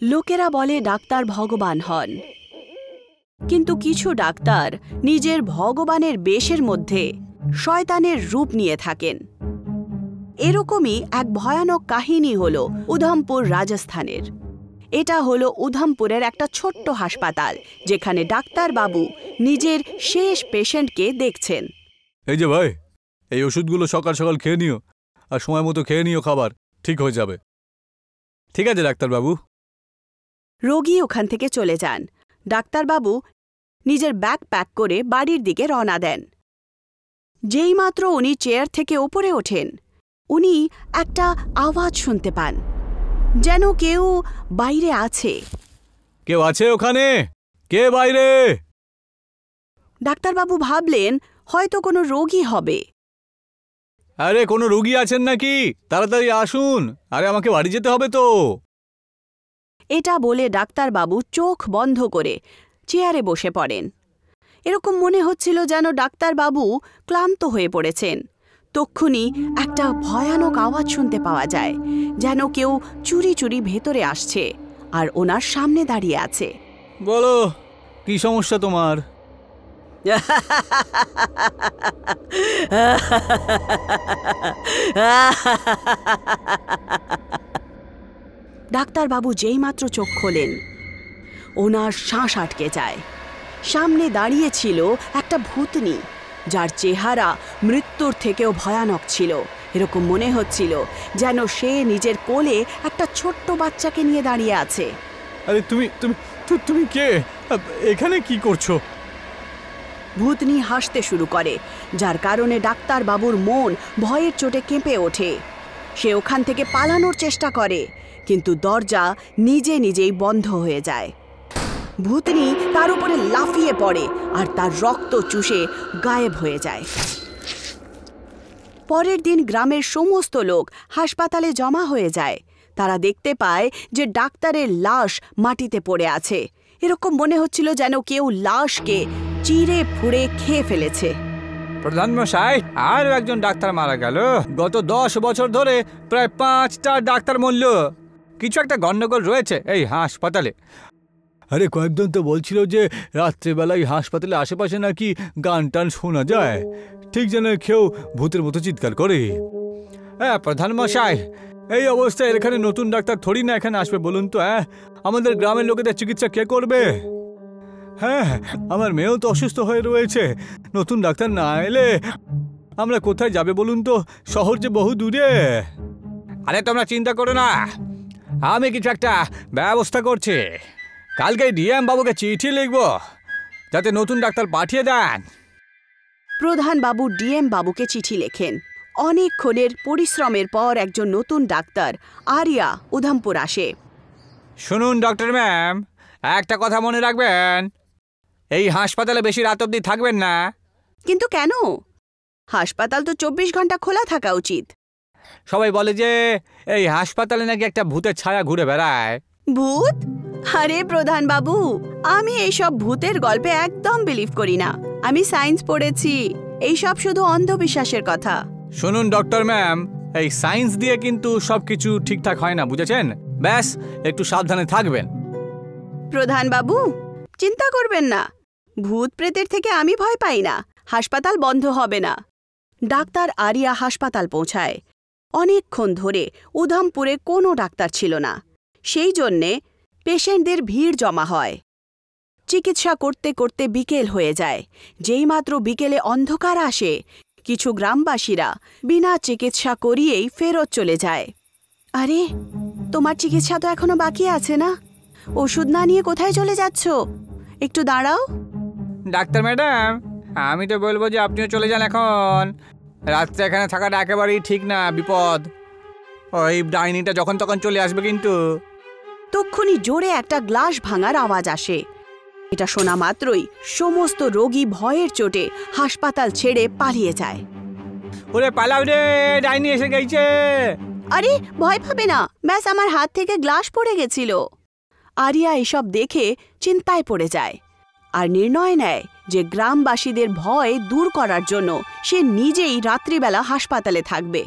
লোকেরা বলে ডাক্তার ভগবান হন, কিন্তু কিছু ডাক্তার নিজের ভগবানের বেশের মধ্যে শয়তানের রূপ নিয়ে থাকেন। এরকমই এক ভয়ানক কাহিনী হল উধমপুর, রাজস্থানের। এটা হলো উধমপুরের একটা ছোট্ট হাসপাতাল, যেখানে ডাক্তারবাবু নিজের শেষ পেশেন্টকে দেখছেন। এই যে ভাই, এই ওষুধগুলো সকাল সকাল খেয়ে নিও, আর সময় মতো খেয়ে নিও, খাবার ঠিক হয়ে যাবে। ঠিক আছে ডাক্তারবাবু। রোগী ওখান থেকে চলে যান। ডাক্তারবাবু নিজের ব্যাগ প্যাক করে বাড়ির দিকে রওনা দেন। যেইমাত্র উনি চেয়ার থেকে ওপরে ওঠেন, উনি একটা আওয়াজ শুনতে পান, যেন কেউ বাইরে আছে। কেউ আছে ওখানে? কে বাইরে? ডাক্তারবাবু ভাবলেন হয়তো কোনো রোগী হবে। আরে কোনো রোগী আছেন নাকি? তাড়াতাড়ি আসুন, আরে আমাকে বাড়ি যেতে হবে তো। এটা বলে ডাক্তারবাবু চোখ বন্ধ করে চেয়ারে বসে পড়েন। এরকম মনে হচ্ছিল যেন ডাক্তারবাবু ক্লান্ত হয়ে পড়েছেন। তক্ষুনি একটা ভয়ানক আওয়াজ শুনতে পাওয়া যায়, যেন কেউ চুরি চুরি ভেতরে আসছে আর ওনার সামনে দাঁড়িয়ে আছে। বলো, কি সমস্যা তোমার? ডাক্তারবাবু যেইমাত্র চোখ খোলেন, ওনার শ্বাস আটকে যায়। সামনে দাঁড়িয়ে ছিল একটা ভূতনী, যার চেহারা মৃত্যুর থেকেও ভয়ানক ছিল। এরকম মনে হচ্ছিল যেন সে নিজের কোলে একটা ছোট্ট বাচ্চাকে নিয়ে দাঁড়িয়ে আছে। আরে তুমি তুমি তুমি কে? এখানে কি করছো? ভূতনী হাসতে শুরু করে, যার কারণে ডাক্তারবাবুর মন ভয়ের চোটে কেঁপে ওঠে। সে ওখান থেকে পালানোর চেষ্টা করে, কিন্তু দরজা নিজে নিজেই বন্ধ হয়ে যায়। ভূতনী তার উপরে লাফিয়ে পড়ে আর তার রক্ত চুষে গায়েব হয়ে যায়। পরের দিন গ্রামের সমস্ত লোক হাসপাতালে জমা হয়ে যায়। তারা দেখতে পায় যে ডাক্তারের লাশ মাটিতে পড়ে আছে। এরকম মনে হচ্ছিল যেন কেউ লাশকে চিরে ফুঁড়ে খেয়ে ফেলেছে। প্রধান মশাই, আরও একজন ডাক্তার মারা গেল। গত 10 বছর ধরে প্রায় 5টা ডাক্তার মরল। কিছু একটা গন্ডগোল রয়েছে এই হাসপাতালে। আরে কয়েকজন তো বলছিল যে রাত্রেবেলায় হাসপাতালে আশেপাশে নাকি গান টান শোনা যায়, ঠিক যেন কেউ ভূতের মতো চিৎকার করে। হ্যাঁ প্রধান মশাই, এই অবস্থায় এখানে নতুন ডাক্তার থোড়ি না এখানে আসবে বলুন তো? আমাদের গ্রামের লোকেদের চিকিৎসা কে করবে? হ্যাঁ, আমার মেয়েও তো অসুস্থ হয়ে রয়েছে। নতুন ডাক্তার না এলে আমরা কোথায় যাবে বলুন তো? শহর যে বহু দূরে। আরে তোমরা চিন্তা করো না, আমি কিছু একটা ব্যবস্থা করছি। কালকে ডিএম বাবুকে চিঠি লিখব, যাতে নতুন ডাক্তার পাঠিয়ে দেন। প্রধান বাবু ডিএম বাবুকে চিঠি লেখেন। অনেকক্ষণের পরিশ্রমের পর একজন নতুন ডাক্তার আরিয়া উধমপুর আসে। শুনুন ডক্টর ম্যাম, একটা কথা মনে রাখবেন, এই হাসপাতালে বেশি রাত অবধি থাকবেন না। কিন্তু কেন? হাসপাতাল তো 24 ঘন্টা খোলা থাকা উচিত। সবাই বলে যে এই হাসপাতালে নাকি একটা ভূতের ছায়া ঘুরে বেড়ায়। ভূত? আরে প্রধান বাবু, আমি এইসব ভূতের গল্পে একদম বিলিভ করি না। আমি সায়েন্স পড়েছি, এইসব শুধু অন্ধবিশ্বাসের কথা। শুনুন ডক্টর ম্যাম, এই সায়েন্স দিয়ে কিন্তু সবকিছু ঠিকঠাক হয় না, বুঝেছেন? ব্যাস একটু সাবধানে থাকবেন। প্রধান বাবু চিন্তা করবেন না, ভূত প্রেতের থেকে আমি ভয় পাই না। হাসপাতাল বন্ধ হবে না। ডাক্তার আরিয়া হাসপাতাল পৌঁছায়। অনেকক্ষণ ধরে উধমপুরে কোনো ডাক্তার ছিল না, সেই জন্যে পেশেন্টদের ভিড় জমা হয়। চিকিৎসা করতে করতে বিকেল হয়ে যায়। যেইমাত্র বিকেলে অন্ধকার আসে, কিছু গ্রামবাসীরা বিনা চিকিৎসা করিয়েই ফেরত চলে যায়। আরে, তোমার চিকিৎসা তো এখনো বাকি আছে না? ওষুধ না নিয়ে কোথায় চলে যাচ্ছ? একটু দাঁড়াও। ডাক্তার ম্যাডাম, আমি তো বলবো যে আপনিও চলে যান এখন। রাত্রে এখানে থাকাটা একেবারেই ঠিক না, বিপদ। ওই ডাইনিটা যখন তখন চলে আসবে কিন্তু। তক্ষুনি জোরে একটা গ্লাস ভাঙার আওয়াজ আসে। এটা শোনা মাত্রই সমস্ত রোগী ভয়ের চোটে হাসপাতাল ছেড়ে পালিয়ে যায়। ওরে পালাও রে, ডাইনি এসে গেছে। আরে ভয় পাবে না, ব্যাস আমার হাত থেকে গ্লাস পড়ে গেছিল। আরিয়া এসব দেখে চিন্তায় পড়ে যায় আর নির্ণয় নেয় যে গ্রামবাসীদের ভয় দূর করার জন্য সে নিজেই রাত্রিবেলা হাসপাতালে থাকবে।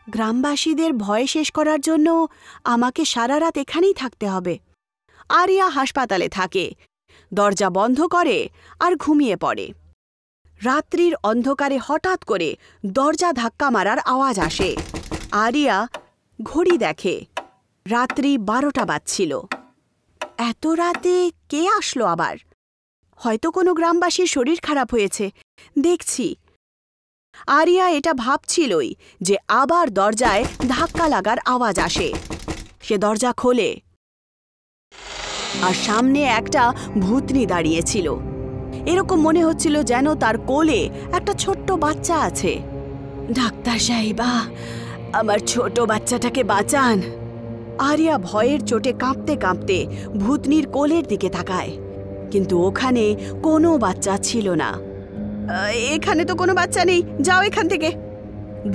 গ্রামবাসীদের ভয় শেষ করার জন্য আমাকে সারা রাত এখানেই থাকতে হবে। আরিয়া হাসপাতালে থাকে, দরজা বন্ধ করে আর ঘুমিয়ে পড়ে। রাত্রির অন্ধকারে হঠাৎ করে দরজা ধাক্কা মারার আওয়াজ আসে। আরিয়া ঘড়ি দেখে, রাত্রি 12টা বাজছিল। এত রাতে কে আসলো আবার? হয়তো কোনো গ্রামবাসীর শরীর খারাপ হয়েছে, দেখছি। আরিয়া এটা ভাবছিলই যে আবার দরজায় ধাক্কা লাগার আওয়াজ আসে। সে দরজা খোলে আর সামনে একটা ভূতনি দাঁড়িয়েছিল। এরকম মনে হচ্ছিল যেন তার কোলে একটা ছোট্ট বাচ্চা আছে। ডাক্তার সাহেবা, আমার ছোট বাচ্চাটাকে বাঁচান। আরিয়া ভয়ের চোটে কাঁপতে কাঁপতে ভূতনির কোলের দিকে তাকায়, কিন্তু ওখানে কোনো বাচ্চা ছিল না। এখানে তো কোনো বাচ্চা নেই, যাও এখান থেকে।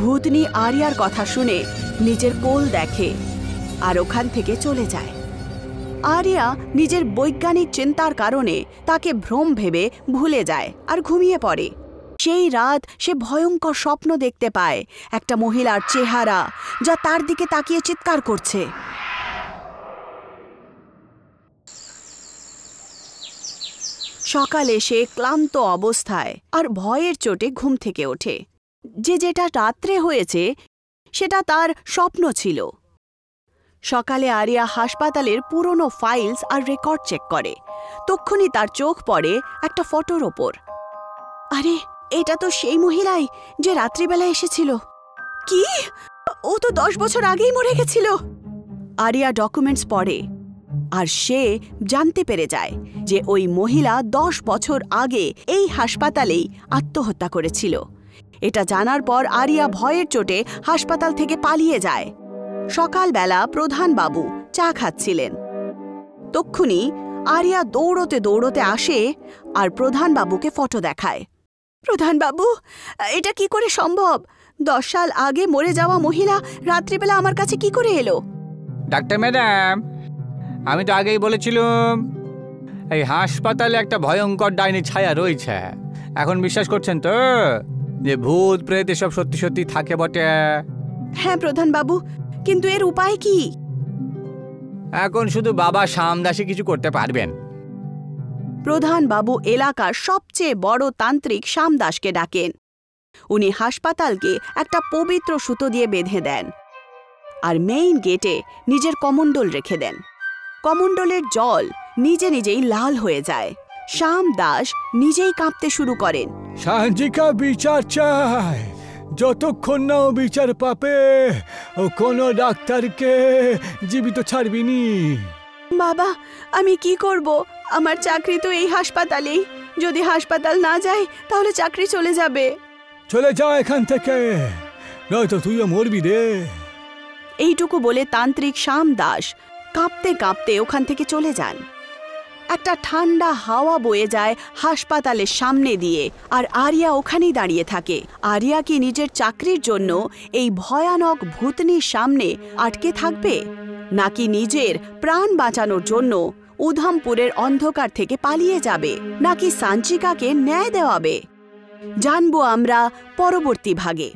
ভূতনি আরিয়ার কথা শুনে নিজের কোল দেখে আর ওখান থেকে চলে যায়। আরিয়া নিজের বৈজ্ঞানিক চিন্তার কারণে তাকে ভ্রম ভেবে ভুলে যায় আর ঘুমিয়ে পড়ে। সেই রাত সে ভয়ঙ্কর স্বপ্ন দেখতে পায়, একটা মহিলার চেহারা যা তার দিকে তাকিয়ে চিৎকার করছে। সকালে সে ক্লান্ত অবস্থায় আর ভয়ের চোটে ঘুম থেকে ওঠে। যেটা রাত্রে হয়েছে সেটা তার স্বপ্ন ছিল। সকালে আরিয়া হাসপাতালের পুরনো ফাইলস আর রেকর্ড চেক করে। তক্ষুনি তার চোখ পড়ে একটা ফটোর ওপর। আরে, এটা তো সেই মহিলাই যে রাত্রিবেলা এসেছিল। কি? ও তো 10 বছর আগেই মরে গেছিল। আরিয়া ডকুমেন্টস পড়ে আর সে জানতে পেরে যায় যে ওই মহিলা 10 বছর আগে এই হাসপাতালেই আত্মহত্যা করেছিল। এটা জানার পর আরিয়া ভয়ের চোটে হাসপাতাল থেকে পালিয়ে যায়। সকালবেলা প্রধান বাবু চা খাচ্ছিলেন। তক্ষুনি আরিয়া দৌড়তে দৌড়তে আসে আর প্রধান বাবুকে ফটো দেখায়। প্রধান বাবু, এটা কি করে সম্ভব? 10 সাল আগে মরে যাওয়া মহিলা রাত্রিবেলা আমার কাছে কি করে এলো? ডাক্তার ম্যাডাম, আমি তো আগেই বলেছিলাম এই হাসপাতালে একটা ভয়ঙ্কর ডাইনি ছায়া রয়েছে। এখন বিশ্বাস করছেন তো যে ভূত প্রেত এসব সত্যি সত্যি থাকে বটে? হ্যাঁ প্রধান বাবু, কিন্তু এর উপায় কি? এখন শুধু বাবা শ্যামদাসী কিছু করতে পারবেন। প্রধান বাবু এলাকার সবচেয়ে বড় তান্ত্রিক শ্যামদাসকে ডাকেন। উনি হাসপাতালকে একটা পবিত্র সুতো দিয়ে বেঁধে দেন আর মেইন গেটে নিজের কমণ্ডল রেখে দেন। কমণ্ডলের জল নিজে নিজেই লাল হয়ে যায়। শ্যামদাস নিজেই কাঁপতে শুরু করেন। সাঞ্জিকা বিচার চায়, যতক্ষণ না ও বিচার পাবে ও কোনো ডাক্তারকে জীবিত ছাড়বিনি। বাবা, আমি কি করব? আমার চাকরি তো এই হাসপাতালেই। যদি হাসপাতাল না যায় তাহলে চাকরি চলে যাবে। চলে যা এখান থেকে, নয়তো তুইও মরবি রে। এইটুকু বলে তান্ত্রিক শ্যামদাস কাঁপতে কাঁপতে ওখান থেকে চলে যান। একটা ঠান্ডা হাওয়া বয়ে যায় হাসপাতালের সামনে দিয়ে আর আরিয়া ওখানেই দাঁড়িয়ে থাকে। আরিয়া কি নিজের চাকরির জন্য এই ভয়ানক ভূতনির সামনে আটকে থাকবে, নাকি নিজের প্রাণ বাঁচানোর জন্য উধামপুরের অন্ধকার থেকে পালিয়ে যাবে, নাকি সাঞ্চিকাকে ন্যায় দেওয়াবে? জানবো আমরা পরবর্তী ভাগে।